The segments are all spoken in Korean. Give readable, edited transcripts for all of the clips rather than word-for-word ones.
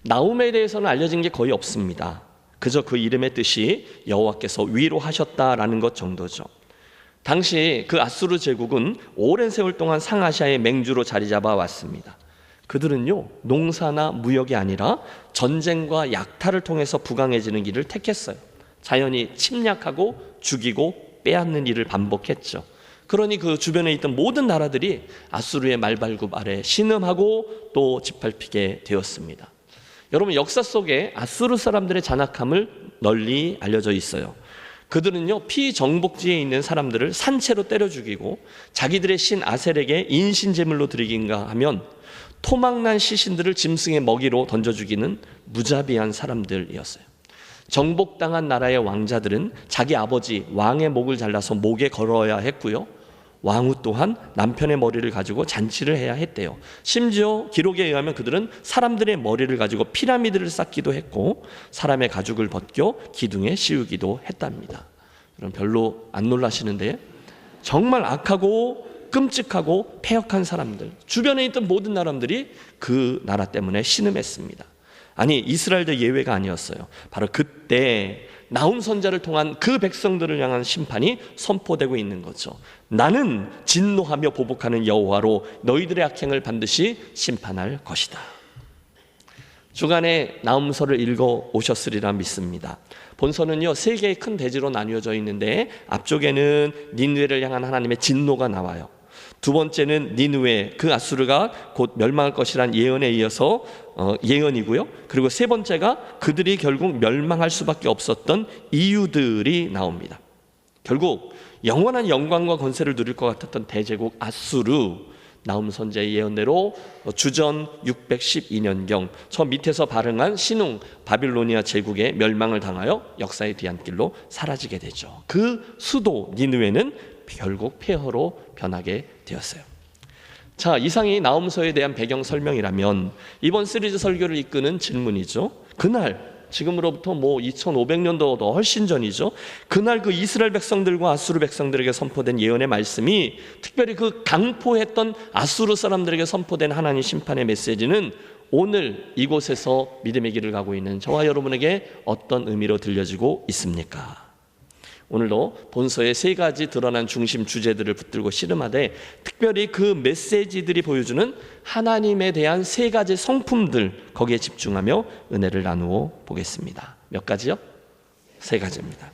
나움에 대해서는 알려진 게 거의 없습니다. 그저 그 이름의 뜻이 여호와께서 위로하셨다라는 것 정도죠. 당시 그 아수르 제국은 오랜 세월 동안 상아시아의 맹주로 자리 잡아 왔습니다. 그들은요, 농사나 무역이 아니라 전쟁과 약탈을 통해서 부강해지는 길을 택했어요. 자연히 침략하고 죽이고 빼앗는 일을 반복했죠. 그러니 그 주변에 있던 모든 나라들이 아수르의 말발굽 아래 신음하고 또 짓밟히게 되었습니다. 여러분, 역사 속에 아수르 사람들의 잔악함을 널리 알려져 있어요. 그들은요, 피정복지에 있는 사람들을 산채로 때려 죽이고 자기들의 신 아셀에게 인신제물로 드리긴가 하면 토막난 시신들을 짐승의 먹이로 던져 죽이는 무자비한 사람들이었어요. 정복당한 나라의 왕자들은 자기 아버지 왕의 목을 잘라서 목에 걸어야 했고요, 왕후 또한 남편의 머리를 가지고 잔치를 해야 했대요. 심지어 기록에 의하면 그들은 사람들의 머리를 가지고 피라미드를 쌓기도 했고 사람의 가죽을 벗겨 기둥에 씌우기도 했답니다. 그럼 별로 안 놀라시는데, 정말 악하고 끔찍하고 패역한 사람들, 주변에 있던 모든 사람들이 그 나라 때문에 신음했습니다. 아니, 이스라엘도 예외가 아니었어요. 바로 그때 나훔 선지자를 통한 그 백성들을 향한 심판이 선포되고 있는 거죠. 나는 진노하며 보복하는 여호와로 너희들의 악행을 반드시 심판할 것이다. 주간에 나훔서를 읽어 오셨으리라 믿습니다. 본서는요, 세 개의 큰 대지로 나뉘어져 있는데 앞쪽에는 니느웨를 향한 하나님의 진노가 나와요. 두 번째는 니느웨, 그 아수르가 곧 멸망할 것이란 예언에 이어서 예언이고요. 그리고 세 번째가 그들이 결국 멸망할 수밖에 없었던 이유들이 나옵니다. 결국 영원한 영광과 권세를 누릴 것 같았던 대제국 아수르, 나훔 선지자의 예언대로 주전 612년경 저 밑에서 발흥한 신흥 바빌로니아 제국의 멸망을 당하여 역사의 뒤안길로 사라지게 되죠. 그 수도 니느웨는 결국 폐허로 변하게 되었어요. 자, 이상이 나훔서에 대한 배경 설명이라면 이번 시리즈 설교를 이끄는 질문이죠. 그날, 지금으로부터 2500년도 더 훨씬 전이죠. 그날 그 이스라엘 백성들과 아수르 백성들에게 선포된 예언의 말씀이, 특별히 그 강포했던 아수르 사람들에게 선포된 하나님 심판의 메시지는 오늘 이곳에서 믿음의 길을 가고 있는 저와 여러분에게 어떤 의미로 들려지고 있습니까? 오늘도 본서의 세 가지 드러난 중심 주제들을 붙들고 씨름하되, 특별히 그 메시지들이 보여주는 하나님에 대한 세 가지 성품들, 거기에 집중하며 은혜를 나누어 보겠습니다. 몇 가지요? 세 가지입니다.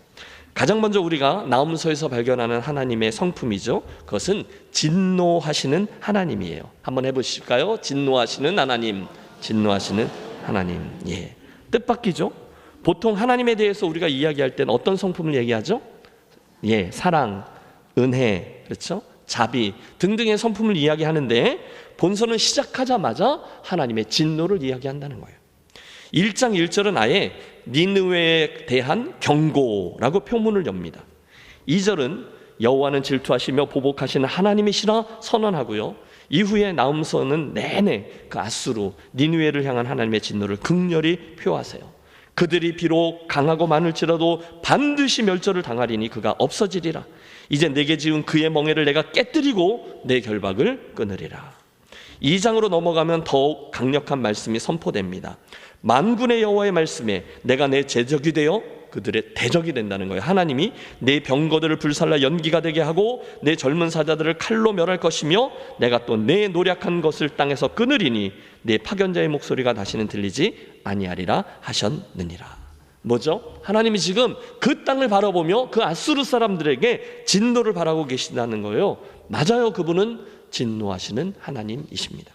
가장 먼저 우리가 나훔서에서 발견하는 하나님의 성품이죠. 그것은 진노하시는 하나님이에요. 한번 해보실까요? 진노하시는 하나님, 진노하시는 하나님. 예, 뜻밖이죠. 보통 하나님에 대해서 우리가 이야기할 때는 어떤 성품을 얘기하죠? 예, 사랑, 은혜, 그렇죠? 자비 등등의 성품을 이야기하는데, 본서는 시작하자마자 하나님의 진노를 이야기한다는 거예요. 1장 1절은 아예 니느웨에 대한 경고라고 표문을 엽니다. 2절은 여호와는 질투하시며 보복하시는 하나님이시라 선언하고요, 이후에 나훔서는 내내 그 아수르, 니느웨를 향한 하나님의 진노를 극렬히 표하세요. 그들이 비록 강하고 많을지라도 반드시 멸절을 당하리니 그가 없어지리라. 이제 내게 지은 그의 멍에를 내가 깨뜨리고 내 결박을 끊으리라. 2장으로 넘어가면 더욱 강력한 말씀이 선포됩니다. 만군의 여호와의 말씀에 내가 내 제적이 되어 그들의 대적이 된다는 거예요. 하나님이 내 병거들을 불살라 연기가 되게 하고 내 젊은 사자들을 칼로 멸할 것이며 내가 또 내 노력한 것을 땅에서 끊으리니 내 파견자의 목소리가 다시는 들리지 아니하리라 하셨느니라. 뭐죠? 하나님이 지금 그 땅을 바라보며 그 아수르 사람들에게 진노를 바라고 계신다는 거예요. 맞아요. 그분은 진노하시는 하나님이십니다.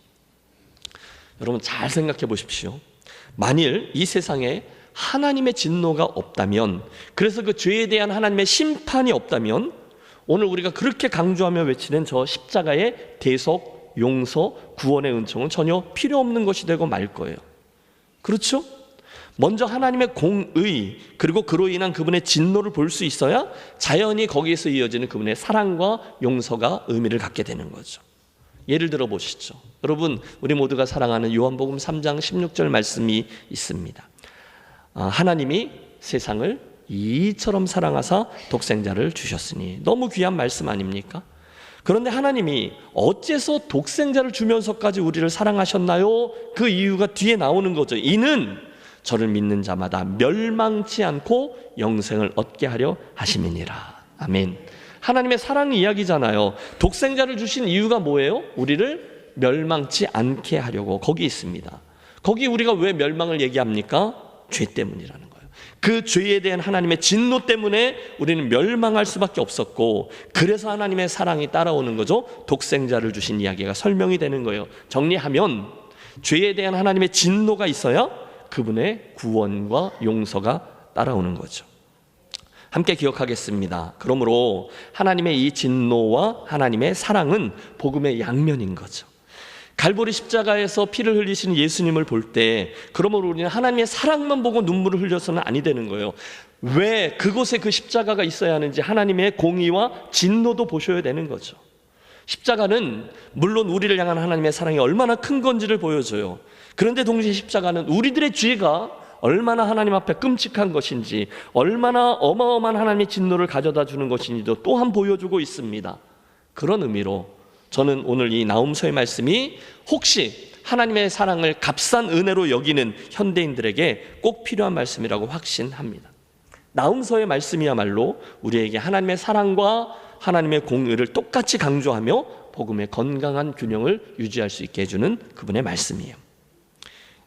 여러분, 잘 생각해 보십시오. 만일 이 세상에 하나님의 진노가 없다면, 그래서 그 죄에 대한 하나님의 심판이 없다면, 오늘 우리가 그렇게 강조하며 외치는 저 십자가의 대속, 용서, 구원의 은총은 전혀 필요 없는 것이 되고 말 거예요. 그렇죠? 먼저 하나님의 공의, 그리고 그로 인한 그분의 진노를 볼 수 있어야 자연히 거기에서 이어지는 그분의 사랑과 용서가 의미를 갖게 되는 거죠. 예를 들어 보시죠. 여러분, 우리 모두가 사랑하는 요한복음 3장 16절 말씀이 있습니다. 하나님이 세상을 이처럼 사랑하사 독생자를 주셨으니. 너무 귀한 말씀 아닙니까? 그런데 하나님이 어째서 독생자를 주면서까지 우리를 사랑하셨나요? 그 이유가 뒤에 나오는 거죠. 이는 저를 믿는 자마다 멸망치 않고 영생을 얻게 하려 하심이니라. 아멘. 하나님의 사랑 이야기잖아요. 독생자를 주신 이유가 뭐예요? 우리를 멸망치 않게 하려고. 거기 있습니다. 거기 우리가 왜 멸망을 얘기합니까? 죄 때문이라는 거예요. 그 죄에 대한 하나님의 진노 때문에 우리는 멸망할 수밖에 없었고, 그래서 하나님의 사랑이 따라오는 거죠. 독생자를 주신 이야기가 설명이 되는 거예요. 정리하면 죄에 대한 하나님의 진노가 있어야 그분의 구원과 용서가 따라오는 거죠. 함께 기억하겠습니다. 그러므로 하나님의 이 진노와 하나님의 사랑은 복음의 양면인 거죠. 갈보리 십자가에서 피를 흘리시는 예수님을 볼 때, 그러므로 우리는 하나님의 사랑만 보고 눈물을 흘려서는 아니 되는 거예요. 왜 그곳에 그 십자가가 있어야 하는지 하나님의 공의와 진노도 보셔야 되는 거죠. 십자가는 물론 우리를 향한 하나님의 사랑이 얼마나 큰 건지를 보여줘요. 그런데 동시에 십자가는 우리들의 죄가 얼마나 하나님 앞에 끔찍한 것인지, 얼마나 어마어마한 하나님의 진노를 가져다 주는 것인지도 또한 보여주고 있습니다. 그런 의미로 저는 오늘 이 나훔서의 말씀이 혹시 하나님의 사랑을 값싼 은혜로 여기는 현대인들에게 꼭 필요한 말씀이라고 확신합니다. 나훔서의 말씀이야말로 우리에게 하나님의 사랑과 하나님의 공의를 똑같이 강조하며 복음의 건강한 균형을 유지할 수 있게 해주는 그분의 말씀이에요.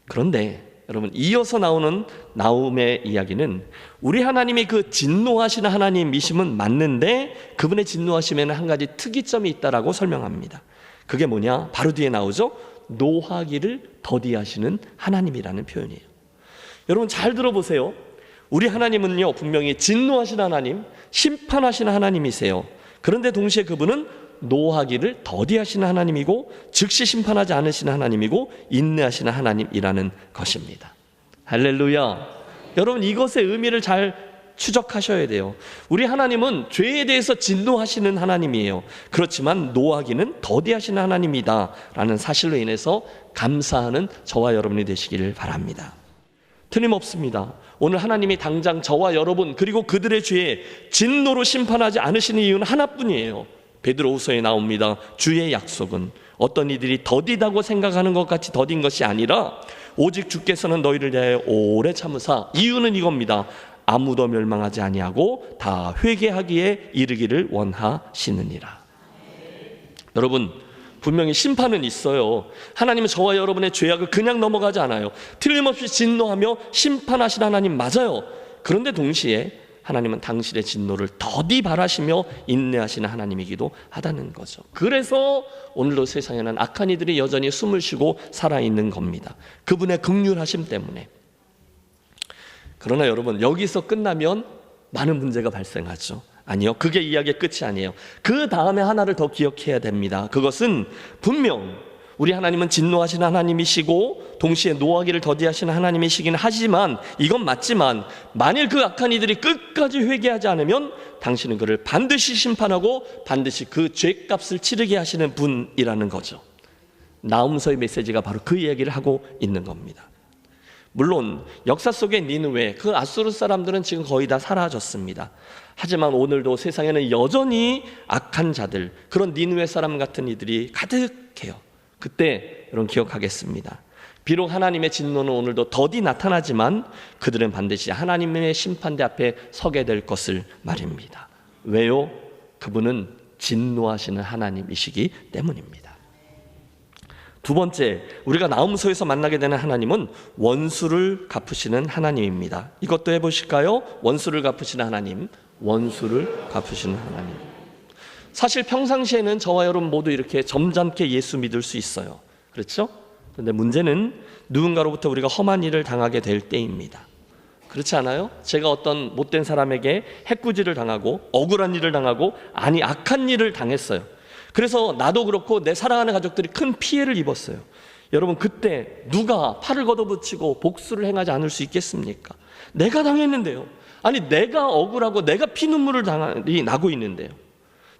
그런데 여러분, 이어서 나오는 나훔의 이야기는 우리 하나님이 그 진노하시는 하나님이심은 맞는데 그분의 진노하심에는 한 가지 특이점이 있다라고 설명합니다. 그게 뭐냐? 바로 뒤에 나오죠. 노하기를 더디하시는 하나님이라는 표현이에요. 여러분 잘 들어보세요. 우리 하나님은요, 분명히 진노하시는 하나님, 심판하시는 하나님이세요. 그런데 동시에 그분은 노하기를 더디하시는 하나님이고 즉시 심판하지 않으시는 하나님이고 인내하시는 하나님이라는 것입니다. 할렐루야. 여러분 이것의 의미를 잘 추적하셔야 돼요. 우리 하나님은 죄에 대해서 진노하시는 하나님이에요. 그렇지만 노하기는 더디하시는 하나님이다 라는 사실로 인해서 감사하는 저와 여러분이 되시기를 바랍니다. 틀림없습니다. 오늘 하나님이 당장 저와 여러분 그리고 그들의 죄에 진노로 심판하지 않으시는 이유는 하나뿐이에요. 베드로후서에 나옵니다. 주의 약속은 어떤 이들이 더디다고 생각하는 것 같이 더딘 것이 아니라 오직 주께서는 너희를 대하여 오래 참으사, 이유는 이겁니다. 아무도 멸망하지 아니하고 다 회개하기에 이르기를 원하시느니라. 여러분 분명히 심판은 있어요. 하나님은 저와 여러분의 죄악을 그냥 넘어가지 않아요. 틀림없이 진노하며 심판하신 하나님 맞아요. 그런데 동시에 하나님은 당신의 진노를 더디 바라시며 인내하시는 하나님이기도 하다는 거죠. 그래서 오늘도 세상에는 악한 이들이 여전히 숨을 쉬고 살아있는 겁니다. 그분의 긍휼하심 때문에. 그러나 여러분 여기서 끝나면 많은 문제가 발생하죠. 아니요, 그게 이야기의 끝이 아니에요. 그 다음에 하나를 더 기억해야 됩니다. 그것은 분명 우리 하나님은 진노하시는 하나님이시고 동시에 노하기를 더디하시는 하나님이시긴 하지만, 이건 맞지만 만일 그 악한 이들이 끝까지 회개하지 않으면 당신은 그를 반드시 심판하고 반드시 그 죄값을 치르게 하시는 분이라는 거죠. 나훔서의 메시지가 바로 그 이야기를 하고 있는 겁니다. 물론 역사 속의 니느웨, 그 아수르 사람들은 지금 거의 다 사라졌습니다. 하지만 오늘도 세상에는 여전히 악한 자들, 그런 니느웨 사람 같은 이들이 가득해요. 그때 여러분 기억하겠습니다. 비록 하나님의 진노는 오늘도 더디 나타나지만 그들은 반드시 하나님의 심판대 앞에 서게 될 것을 말입니다. 왜요? 그분은 진노하시는 하나님이시기 때문입니다. 두 번째, 우리가 나훔서에서 만나게 되는 하나님은 원수를 갚으시는 하나님입니다. 이것도 해보실까요? 원수를 갚으시는 하나님, 원수를 갚으시는 하나님. 사실 평상시에는 저와 여러분 모두 이렇게 점잖게 예수 믿을 수 있어요. 그렇죠? 그런데 문제는 누군가로부터 우리가 험한 일을 당하게 될 때입니다. 그렇지 않아요? 제가 어떤 못된 사람에게 해꾸지를 당하고 억울한 일을 당하고 악한 일을 당했어요. 그래서 나도 그렇고 내 사랑하는 가족들이 큰 피해를 입었어요. 여러분 그때 누가 팔을 걷어붙이고 복수를 행하지 않을 수 있겠습니까? 내가 당했는데요. 내가 억울하고 내가 피눈물을 나고 있는데요.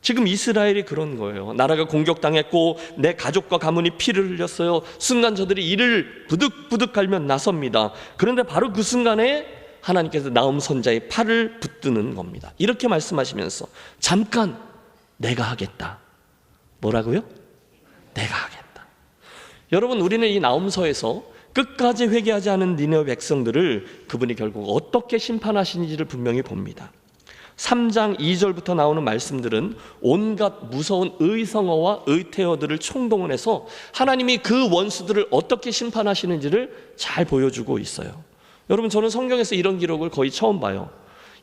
지금 이스라엘이 그런 거예요. 나라가 공격당했고 내 가족과 가문이 피를 흘렸어요. 순간 저들이 이를 부득부득 갈면 나섭니다. 그런데 바로 그 순간에 하나님께서 나훔 선자의 팔을 붙드는 겁니다. 이렇게 말씀하시면서 잠깐 내가 하겠다. 뭐라고요? 내가 하겠다. 여러분, 우리는 이 나홈서에서 끝까지 회개하지 않은 니느웨 백성들을 그분이 결국 어떻게 심판하시는지를 분명히 봅니다. 3장 2절부터 나오는 말씀들은 온갖 무서운 의성어와 의태어들을 총동원해서 하나님이 그 원수들을 어떻게 심판하시는지를 잘 보여주고 있어요. 여러분, 저는 성경에서 이런 기록을 거의 처음 봐요.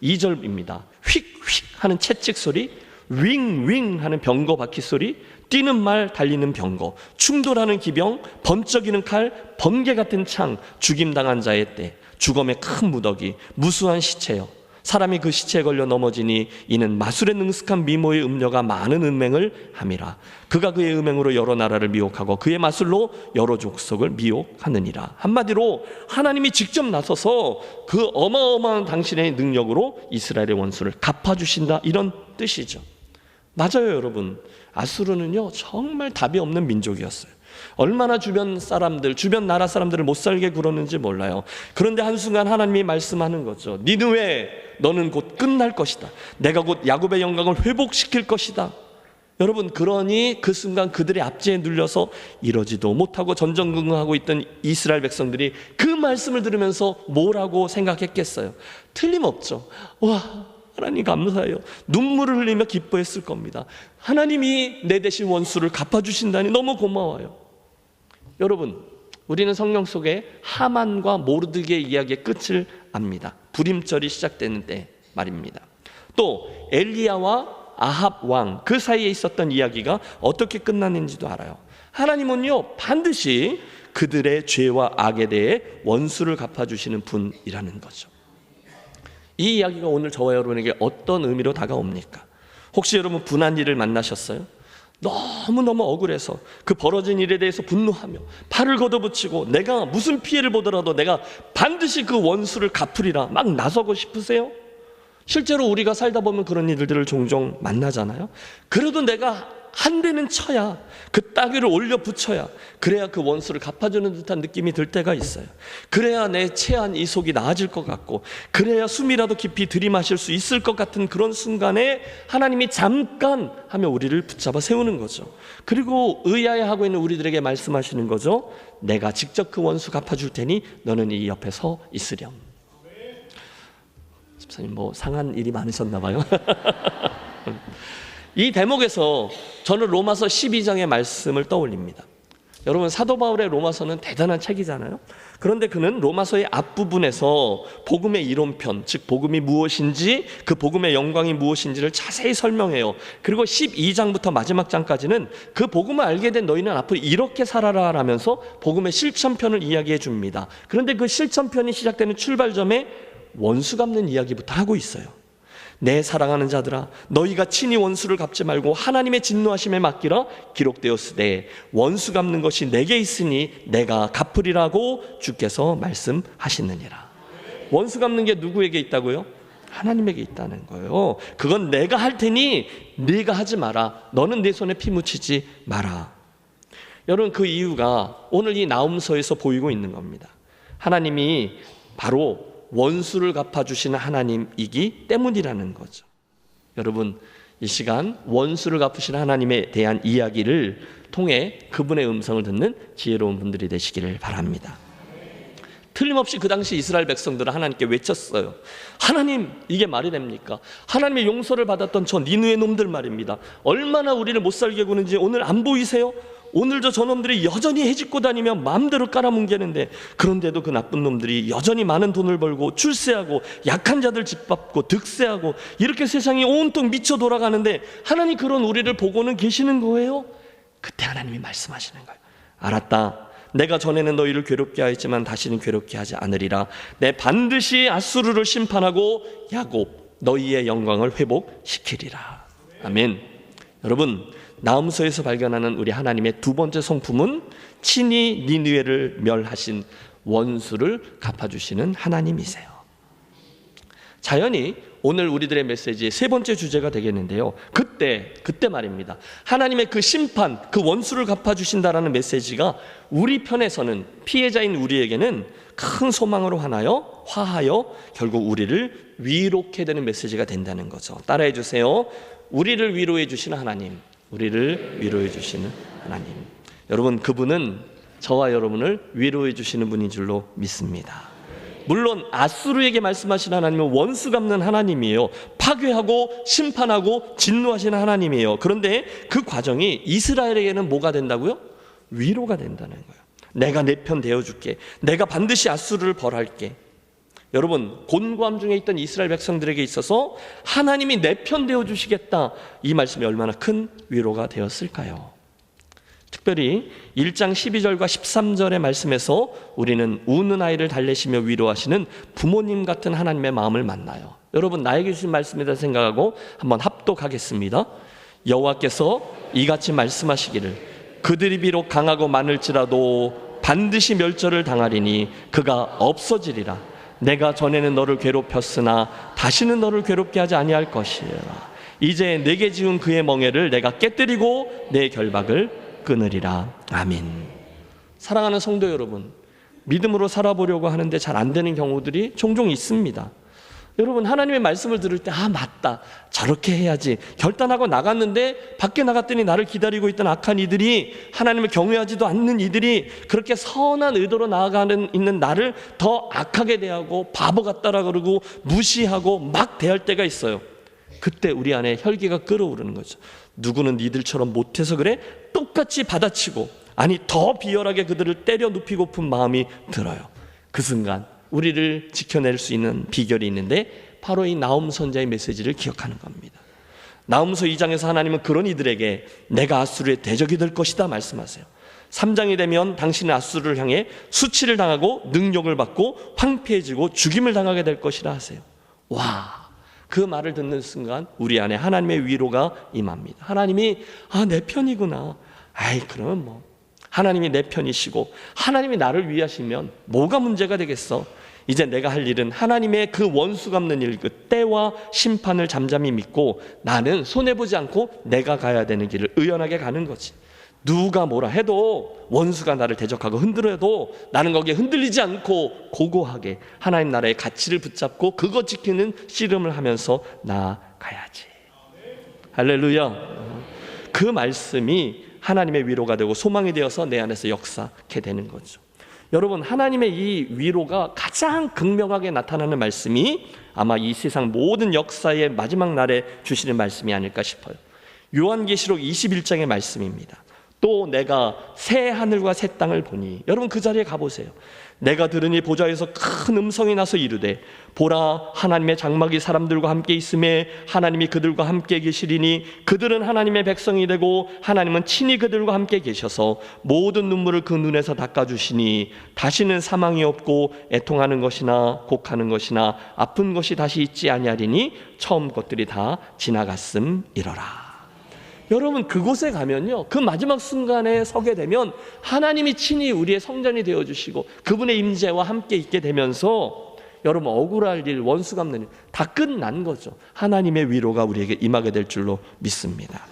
2절입니다. 휙휙 하는 채찍 소리, 윙윙 하는 병거 바퀴 소리, 뛰는 말, 달리는 병거, 충돌하는 기병, 번쩍이는 칼, 번개 같은 창, 죽임당한 자의 때, 죽음의 큰 무더기, 무수한 시체요. 사람이 그 시체에 걸려 넘어지니 이는 마술에 능숙한 미모의 음녀가 많은 음행을 함이라. 그가 그의 음행으로 여러 나라를 미혹하고 그의 마술로 여러 족속을 미혹하느니라. 한마디로 하나님이 직접 나서서 그 어마어마한 당신의 능력으로 이스라엘의 원수를 갚아주신다, 이런 뜻이죠. 맞아요, 여러분. 아수르는요 정말 답이 없는 민족이었어요. 얼마나 주변 사람들, 주변 나라 사람들을 못 살게 굴었는지 몰라요. 그런데 한순간 하나님이 말씀하는 거죠. 니느웨, 너는 곧 끝날 것이다. 내가 곧 야곱의 영광을 회복시킬 것이다. 여러분, 그러니 그 순간 그들의 압제에 눌려서 이러지도 못하고 전전긍긍하고 있던 이스라엘 백성들이 그 말씀을 들으면서 뭐라고 생각했겠어요? 틀림없죠. 와, 하나님 감사해요. 눈물을 흘리며 기뻐했을 겁니다. 하나님이 내 대신 원수를 갚아주신다니 너무 고마워요. 여러분, 우리는 성경 속에 하만과 모르드게의 이야기의 끝을 압니다. 불임절이 시작되는 때 말입니다. 또 엘리야와 아합 왕, 그 사이에 있었던 이야기가 어떻게 끝났는지도 알아요. 하나님은요 반드시 그들의 죄와 악에 대해 원수를 갚아주시는 분이라는 거죠. 이 이야기가 오늘 저와 여러분에게 어떤 의미로 다가옵니까? 혹시 여러분 분한 일을 만나셨어요? 너무너무 억울해서 그 벌어진 일에 대해서 분노하며 팔을 걷어붙이고 내가 무슨 피해를 보더라도 내가 반드시 그 원수를 갚으리라 막 나서고 싶으세요? 실제로 우리가 살다 보면 그런 일들을 종종 만나잖아요. 그래도 내가 한 대는 쳐야, 그 따귀를 올려 붙여야, 그래야 그 원수를 갚아주는 듯한 느낌이 들 때가 있어요. 그래야 내 체한 이 속이 나아질 것 같고, 그래야 숨이라도 깊이 들이마실 수 있을 것 같은 그런 순간에 하나님이 잠깐 하며 우리를 붙잡아 세우는 거죠. 그리고 의아해하고 있는 우리들에게 말씀하시는 거죠. 내가 직접 그 원수 갚아줄 테니 너는 이 옆에 서 있으렴. 집사님 뭐 상한 일이 많으셨나 봐요. 이 대목에서 저는 로마서 12장의 말씀을 떠올립니다. 여러분, 사도 바울의 로마서는 대단한 책이잖아요. 그런데 그는 로마서의 앞부분에서 복음의 이론편, 즉 복음이 무엇인지, 그 복음의 영광이 무엇인지를 자세히 설명해요. 그리고 12장부터 마지막 장까지는 그 복음을 알게 된 너희는 앞으로 이렇게 살아라 라면서 복음의 실천편을 이야기해 줍니다. 그런데 그 실천편이 시작되는 출발점에 원수 갚는 이야기부터 하고 있어요. 내 사랑하는 자들아, 너희가 친히 원수를 갚지 말고 하나님의 진노하심에 맡기라. 기록되었으되 원수 갚는 것이 내게 있으니 내가 갚으리라고 주께서 말씀하시느니라. 원수 갚는 게 누구에게 있다고요? 하나님에게 있다는 거예요. 그건 내가 할 테니 네가 하지 마라. 너는 내 손에 피 묻히지 마라. 여러분, 그 이유가 오늘 이 나홈서에서 보이고 있는 겁니다. 하나님이 바로 원수를 갚아주시는 하나님이기 때문이라는 거죠. 여러분, 이 시간 원수를 갚으시는 하나님에 대한 이야기를 통해 그분의 음성을 듣는 지혜로운 분들이 되시기를 바랍니다. 틀림없이 그 당시 이스라엘 백성들은 하나님께 외쳤어요. 하나님, 이게 말이 됩니까? 하나님의 용서를 받았던 저 니느웨 놈들 말입니다. 얼마나 우리를 못 살게 구는지 오늘 안 보이세요? 오늘도 저놈들이 여전히 해집고 다니며 마음대로 깔아뭉개는데, 그런데도 그 나쁜 놈들이 여전히 많은 돈을 벌고 출세하고 약한 자들 짓밟고 득세하고 이렇게 세상이 온통 미쳐 돌아가는데 하나님 그런 우리를 보고는 계시는 거예요? 그때 하나님이 말씀하시는 거예요. 알았다. 내가 전에는 너희를 괴롭게 하였지만 다시는 괴롭게 하지 않으리라. 내 반드시 아수르를 심판하고 야곱 너희의 영광을 회복시키리라. 아멘. 여러분, 나홈서에서 발견하는 우리 하나님의 두 번째 성품은 친히 니느웨를 멸하신 원수를 갚아주시는 하나님이세요. 자연히 오늘 우리들의 메시지의 세 번째 주제가 되겠는데요. 그때 말입니다. 하나님의 그 심판, 그 원수를 갚아주신다라는 메시지가 우리 편에서는, 피해자인 우리에게는 큰 소망으로 화하여 결국 우리를 위로케 되는 메시지가 된다는 거죠. 따라해 주세요. 우리를 위로해 주시는 하나님, 우리를 위로해 주시는 하나님. 여러분, 그분은 저와 여러분을 위로해 주시는 분인 줄로 믿습니다. 물론 아수르에게 말씀하신 하나님은 원수 갚는 하나님이에요. 파괴하고 심판하고 진노하시는 하나님이에요. 그런데 그 과정이 이스라엘에게는 뭐가 된다고요? 위로가 된다는 거예요. 내가 내 편 되어줄게. 내가 반드시 아수르를 벌할게. 여러분, 곤고함 중에 있던 이스라엘 백성들에게 있어서 하나님이 내 편 되어주시겠다, 이 말씀이 얼마나 큰 위로가 되었을까요? 특별히 1장 12절과 13절의 말씀에서 우리는 우는 아이를 달래시며 위로하시는 부모님 같은 하나님의 마음을 만나요. 여러분, 나에게 주신 말씀이다 생각하고 한번 합독하겠습니다. 여호와께서 이같이 말씀하시기를 그들이 비록 강하고 많을지라도 반드시 멸절을 당하리니 그가 없어지리라. 내가 전에는 너를 괴롭혔으나 다시는 너를 괴롭게 하지 아니할 것이라. 이제 내게 지은 그의 멍에를 내가 깨뜨리고 내 결박을 끊으리라. 아멘. 사랑하는 성도 여러분, 믿음으로 살아보려고 하는데 잘 안 되는 경우들이 종종 있습니다. 여러분, 하나님의 말씀을 들을 때 맞다, 저렇게 해야지 결단하고 나갔는데 밖에 나갔더니 나를 기다리고 있던 악한 이들이, 하나님을 경외하지도 않는 이들이 그렇게 선한 의도로 나아가는 있는 나를 더 악하게 대하고 바보 같다라 그러고 무시하고 막 대할 때가 있어요. 그때 우리 안에 혈기가 끓어오르는 거죠. 누구는 니들처럼 못해서 그래? 똑같이 받아치고, 아니 더 비열하게 그들을 때려 눕히고픈 마음이 들어요. 그 순간 우리를 지켜낼 수 있는 비결이 있는데 바로 이 나홈 선자의 메시지를 기억하는 겁니다. 나홈서 2장에서 하나님은 그런 이들에게 내가 아수르의 대적이 될 것이다 말씀하세요. 3장이 되면 당신은 아수르를 향해 수치를 당하고 능욕을 받고 황폐해지고 죽임을 당하게 될 것이라 하세요. 와, 그 말을 듣는 순간 우리 안에 하나님의 위로가 임합니다. 하나님이 내 편이구나. 그러면 뭐 하나님이 내 편이시고 하나님이 나를 위하시면 뭐가 문제가 되겠어. 이제 내가 할 일은 하나님의 그 원수 갚는 일, 그 때와 심판을 잠잠히 믿고 나는 손해보지 않고 내가 가야 되는 길을 의연하게 가는 거지. 누가 뭐라 해도, 원수가 나를 대적하고 흔들어도 나는 거기에 흔들리지 않고 고고하게 하나님 나라의 가치를 붙잡고 그것 지키는 씨름을 하면서 나아가야지. 할렐루야. 그 말씀이 하나님의 위로가 되고 소망이 되어서 내 안에서 역사하게 되는 거죠. 여러분, 하나님의 이 위로가 가장 극명하게 나타나는 말씀이 아마 이 세상 모든 역사의 마지막 날에 주시는 말씀이 아닐까 싶어요. 요한계시록 21장의 말씀입니다. 또 내가 새 하늘과 새 땅을 보니, 여러분 그 자리에 가보세요. 내가 들으니 보좌에서 큰 음성이 나서 이르되 보라, 하나님의 장막이 사람들과 함께 있음에 하나님이 그들과 함께 계시리니 그들은 하나님의 백성이 되고 하나님은 친히 그들과 함께 계셔서 모든 눈물을 그 눈에서 닦아주시니 다시는 사망이 없고 애통하는 것이나 곡하는 것이나 아픈 것이 다시 있지 아니하리니 처음 것들이 다 지나갔음이러라. 여러분, 그곳에 가면요, 그 마지막 순간에 서게 되면 하나님이 친히 우리의 성전이 되어주시고 그분의 임재와 함께 있게 되면서 여러분, 억울할 일, 원수 갚는 일 다 끝난 거죠. 하나님의 위로가 우리에게 임하게 될 줄로 믿습니다.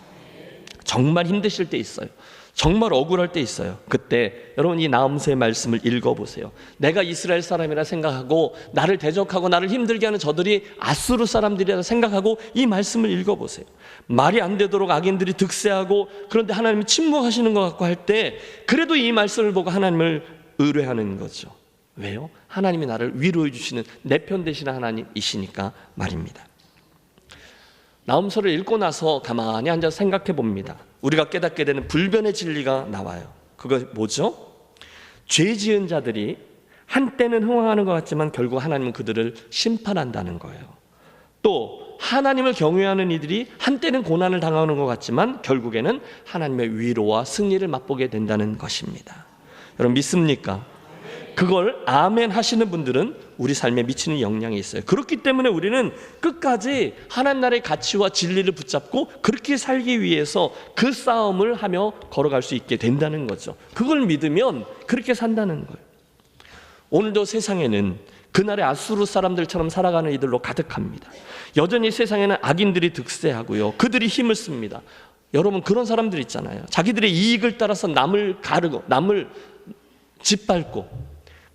정말 힘드실 때 있어요. 정말 억울할 때 있어요. 그때 여러분, 이 나홈서의 말씀을 읽어보세요. 내가 이스라엘 사람이라 생각하고 나를 대적하고 나를 힘들게 하는 저들이 아수르 사람들이라 생각하고 이 말씀을 읽어보세요. 말이 안 되도록 악인들이 득세하고, 그런데 하나님이 침묵하시는 것 같고 할 때 그래도 이 말씀을 보고 하나님을 의뢰하는 거죠. 왜요? 하나님이 나를 위로해 주시는 내 편 되시는 하나님이시니까 말입니다. 나홈서를 읽고 나서 가만히 앉아서 생각해 봅니다. 우리가 깨닫게 되는 불변의 진리가 나와요. 그거 뭐죠? 죄 지은 자들이 한때는 흥황하는 것 같지만 결국 하나님은 그들을 심판한다는 거예요. 또 하나님을 경외하는 이들이 한때는 고난을 당하는 것 같지만 결국에는 하나님의 위로와 승리를 맛보게 된다는 것입니다. 여러분, 믿습니까? 그걸 아멘 하시는 분들은 우리 삶에 미치는 영향이 있어요. 그렇기 때문에 우리는 끝까지 하나님 나라의 가치와 진리를 붙잡고 그렇게 살기 위해서 그 싸움을 하며 걸어갈 수 있게 된다는 거죠. 그걸 믿으면 그렇게 산다는 거예요. 오늘도 세상에는 그날의 아수르 사람들처럼 살아가는 이들로 가득합니다. 여전히 세상에는 악인들이 득세하고요, 그들이 힘을 씁니다. 여러분, 그런 사람들 있잖아요. 자기들의 이익을 따라서 남을 가르고 남을 짓밟고,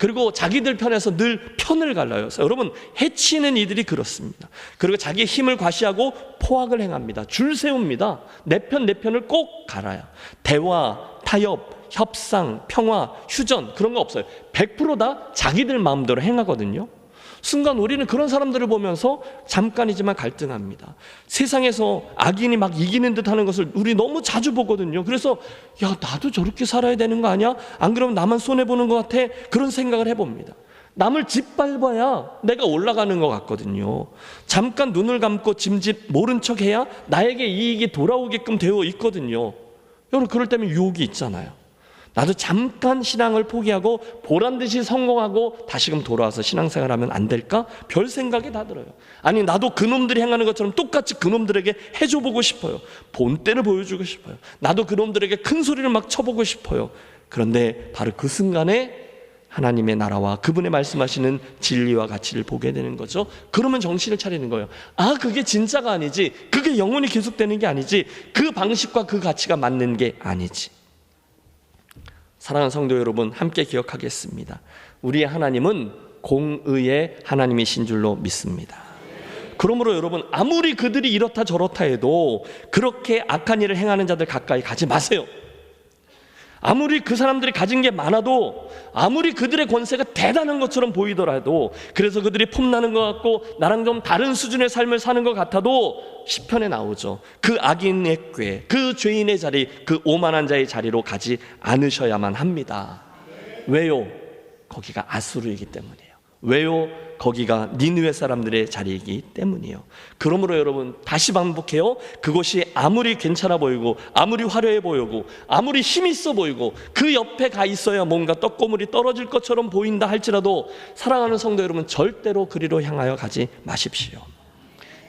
그리고 자기들 편에서 늘 편을 갈라요. 여러분, 해치는 이들이 그렇습니다. 그리고 자기의 힘을 과시하고 포악을 행합니다. 줄 세웁니다. 내 편을 꼭 갈아요. 대화, 타협, 협상, 평화, 휴전 그런 거 없어요. 100% 다 자기들 마음대로 행하거든요. 순간 우리는 그런 사람들을 보면서 잠깐이지만 갈등합니다. 세상에서 악인이 막 이기는 듯 하는 것을 우리 너무 자주 보거든요. 그래서 야, 나도 저렇게 살아야 되는 거 아니야? 안 그러면 나만 손해보는 것 같아? 그런 생각을 해봅니다. 남을 짓밟아야 내가 올라가는 것 같거든요. 잠깐 눈을 감고 짐짓 모른 척 해야 나에게 이익이 돌아오게끔 되어 있거든요. 여러분, 그럴 때면 유혹이 있잖아요. 나도 잠깐 신앙을 포기하고 보란듯이 성공하고 다시금 돌아와서 신앙생활하면 안 될까? 별 생각이 다 들어요. 아니, 나도 그놈들이 행하는 것처럼 똑같이 그놈들에게 해줘보고 싶어요. 본때를 보여주고 싶어요. 나도 그놈들에게 큰 소리를 막 쳐보고 싶어요. 그런데 바로 그 순간에 하나님의 나라와 그분의 말씀하시는 진리와 가치를 보게 되는 거죠. 그러면 정신을 차리는 거예요. 아, 그게 진짜가 아니지. 그게 영원히 계속되는 게 아니지. 그 방식과 그 가치가 맞는 게 아니지. 사랑하는 성도 여러분, 함께 기억하겠습니다. 우리의 하나님은 공의의 하나님이신 줄로 믿습니다. 그러므로 여러분, 아무리 그들이 이렇다 저렇다 해도 그렇게 악한 일을 행하는 자들 가까이 가지 마세요. 아무리 그 사람들이 가진 게 많아도, 아무리 그들의 권세가 대단한 것처럼 보이더라도, 그래서 그들이 폼나는 것 같고 나랑 좀 다른 수준의 삶을 사는 것 같아도 시편에 나오죠. 그 악인의 꾀, 그 죄인의 자리, 그 오만한 자의 자리로 가지 않으셔야만 합니다. 왜요? 거기가 아수르이기 때문이에요. 왜요? 거기가 니느웨 사람들의 자리이기 때문이에요. 그러므로 여러분, 다시 반복해요. 그곳이 아무리 괜찮아 보이고 아무리 화려해 보이고 아무리 힘 있어 보이고 그 옆에 가 있어야 뭔가 떡고물이 떨어질 것처럼 보인다 할지라도 사랑하는 성도 여러분, 절대로 그리로 향하여 가지 마십시오.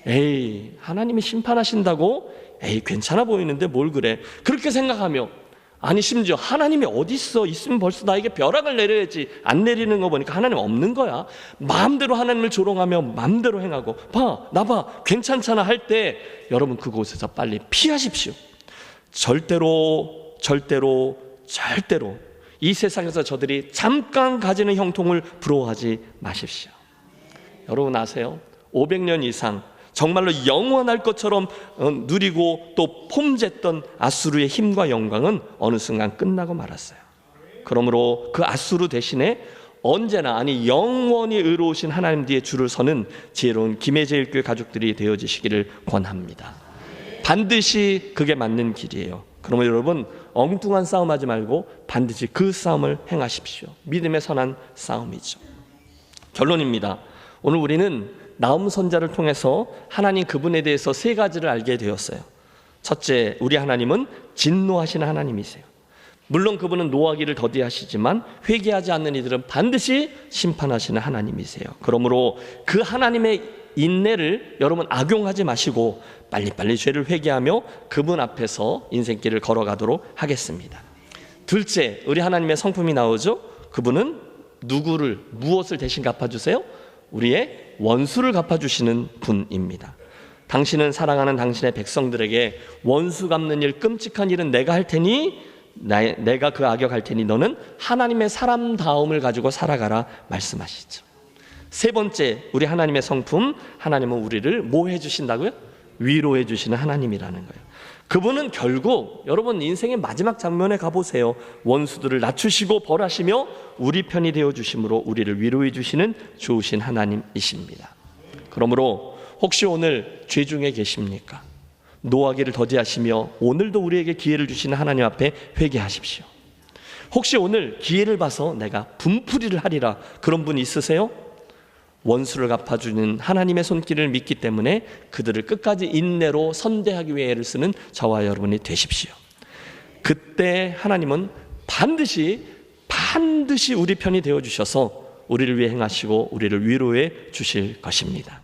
에이, 하나님이 심판하신다고? 에이, 괜찮아 보이는데 뭘 그래? 그렇게 생각하며, 아니 심지어 하나님이 어디 있어? 있으면 벌써 나에게 벼락을 내려야지. 안 내리는 거 보니까 하나님 없는 거야. 마음대로 하나님을 조롱하며 마음대로 행하고, 나 봐, 괜찮잖아 할 때 여러분, 그곳에서 빨리 피하십시오. 절대로 이 세상에서 저들이 잠깐 가지는 형통을 부러워하지 마십시오. 여러분 아세요? 500년 이상 정말로 영원할 것처럼 누리고 또 폼쨌던 아수르의 힘과 영광은 어느 순간 끝나고 말았어요. 그러므로 그 아수르 대신에 언제나, 아니 영원히 의로우신 하나님 뒤에 줄을 서는 지혜로운 김해제일교회 가족들이 되어지시기를 권합니다. 반드시 그게 맞는 길이에요. 그러면 여러분, 엉뚱한 싸움하지 말고 반드시 그 싸움을 행하십시오. 믿음의 선한 싸움이죠. 결론입니다. 오늘 우리는 나움 선자를 통해서 하나님 그분에 대해서 세 가지를 알게 되었어요. 첫째, 우리 하나님은 진노하시는 하나님이세요. 물론 그분은 노하기를 더디하시지만 회개하지 않는 이들은 반드시 심판하시는 하나님이세요. 그러므로 그 하나님의 인내를 여러분 악용하지 마시고 빨리빨리 죄를 회개하며 그분 앞에서 인생길을 걸어가도록 하겠습니다. 둘째, 우리 하나님의 성품이 나오죠. 그분은 무엇을 대신 갚아주세요? 우리의 원수를 갚아주시는 분입니다. 당신은 사랑하는 당신의 백성들에게 원수 갚는 일, 끔찍한 일은 내가 할 테니, 내가 그 악역할 테니 너는 하나님의 사람다움을 가지고 살아가라 말씀하시죠. 세 번째, 우리 하나님의 성품, 하나님은 우리를 뭐 해주신다고요? 위로해 주시는 하나님이라는 거예요. 그분은 결국 여러분 인생의 마지막 장면에 가보세요. 원수들을 낮추시고 벌하시며 우리 편이 되어주심으로 우리를 위로해 주시는 좋으신 하나님이십니다. 그러므로 혹시 오늘 죄 중에 계십니까? 노하기를 더디하시며 오늘도 우리에게 기회를 주시는 하나님 앞에 회개하십시오. 혹시 오늘 기회를 봐서 내가 분풀이를 하리라, 그런 분 있으세요? 원수를 갚아주는 하나님의 손길을 믿기 때문에 그들을 끝까지 인내로 선대하기 위해 애를 쓰는 저와 여러분이 되십시오. 그때 하나님은 반드시 우리 편이 되어주셔서 우리를 위해 행하시고 우리를 위로해 주실 것입니다.